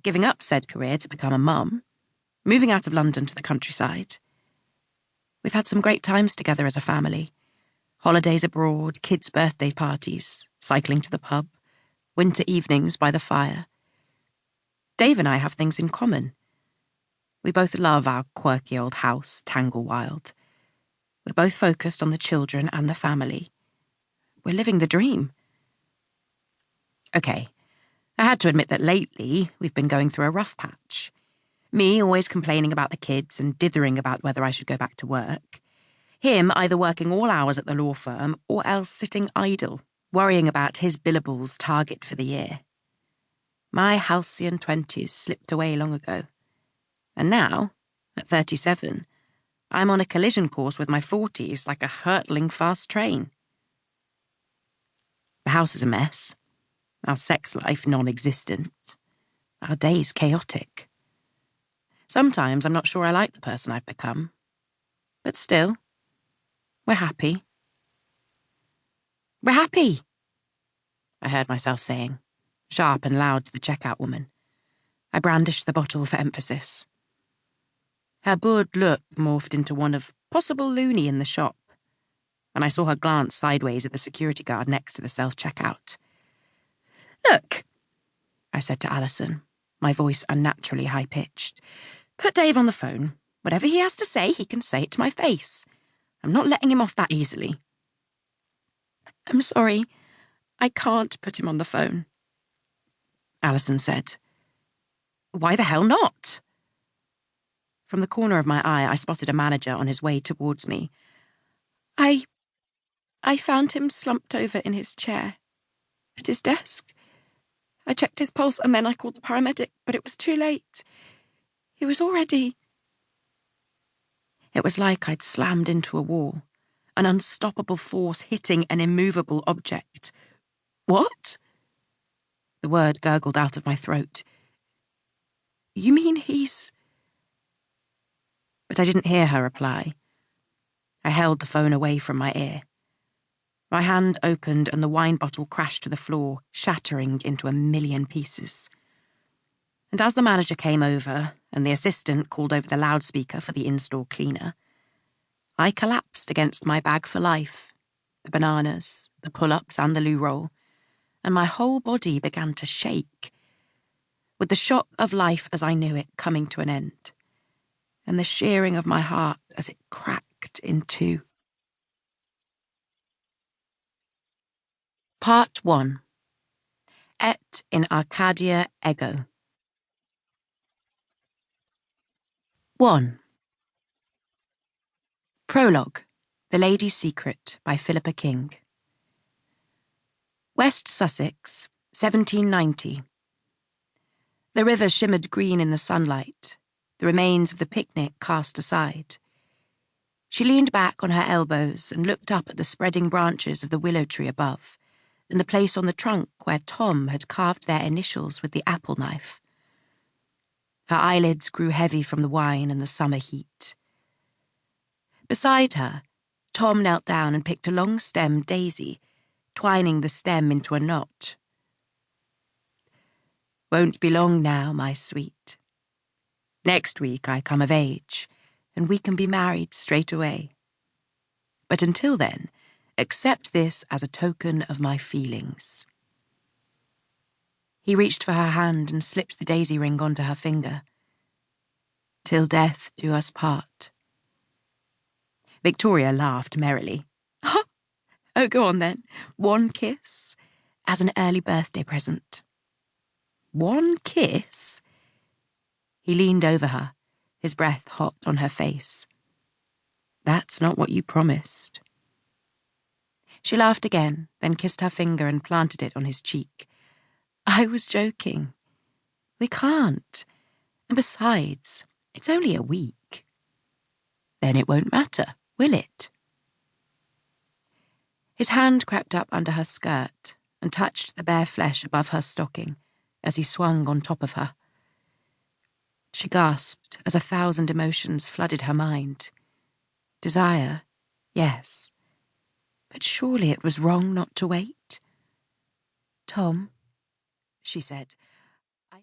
giving up said career to become a mum, moving out of London to the countryside. We've had some great times together as a family. Holidays abroad, kids' birthday parties, cycling to the pub, winter evenings by the fire. Dave and I have things in common. We both love our quirky old house, Tanglewild. We're both focused on the children and the family. We're living the dream. Okay, I had to admit that lately we've been going through a rough patch. Me always complaining about the kids and dithering about whether I should go back to work. Him either working all hours at the law firm or else sitting idle, worrying about his billables target for the year. My halcyon 20s slipped away long ago. And now, at 37, I'm on a collision course with my 40s like a hurtling fast train. The house is a mess. Our sex life non-existent. Our days chaotic. Sometimes I'm not sure I like the person I've become. But still, we're happy. We're happy, I heard myself saying, sharp and loud to the checkout woman. I brandished the bottle for emphasis. Her bored look morphed into one of possible loony in the shop, and I saw her glance sideways at the security guard next to the self-checkout. Look, I said to Alison, my voice unnaturally high-pitched. Put Dave on the phone. Whatever he has to say, he can say it to my face. I'm not letting him off that easily. I'm sorry, I can't put him on the phone, Alison said. Why the hell not? From the corner of my eye, I spotted a manager on his way towards me. I found him slumped over in his chair, at his desk. I checked his pulse and then I called the paramedic, but it was too late. He was already... It was like I'd slammed into a wall, an unstoppable force hitting an immovable object. What? The word gurgled out of my throat. You mean he's... But I didn't hear her reply. I held the phone away from my ear. My hand opened and the wine bottle crashed to the floor, shattering into a million pieces. And as the manager came over and the assistant called over the loudspeaker for the in-store cleaner, I collapsed against my bag for life, the bananas, the pull-ups and the loo roll, and my whole body began to shake, with the shock of life as I knew it coming to an end, and the shearing of my heart as it cracked in two. Part 1. Et in Arcadia Ego. 1. Prologue. The Lady's Secret by Philippa King. West Sussex, 1790. The river shimmered green in the sunlight, the remains of the picnic cast aside. She leaned back on her elbows and looked up at the spreading branches of the willow tree above, and the place on the trunk where Tom had carved their initials with the apple knife. Her eyelids grew heavy from the wine and the summer heat. Beside her, Tom knelt down and picked a long-stemmed daisy, twining the stem into a knot. Won't be long now, my sweet. Next week I come of age, and we can be married straight away. But until then, accept this as a token of my feelings. He reached for her hand and slipped the daisy ring onto her finger. Till death do us part. Victoria laughed merrily. Oh, go on then. One kiss, as an early birthday present. One kiss? He leaned over her, his breath hot on her face. That's not what you promised. She laughed again, then kissed her finger and planted it on his cheek. I was joking. We can't. And besides, it's only a week. Then it won't matter, will it? His hand crept up under her skirt and touched the bare flesh above her stocking as he swung on top of her. She gasped as 1,000 emotions flooded her mind. Desire, yes. But surely it was wrong not to wait. Tom, she said,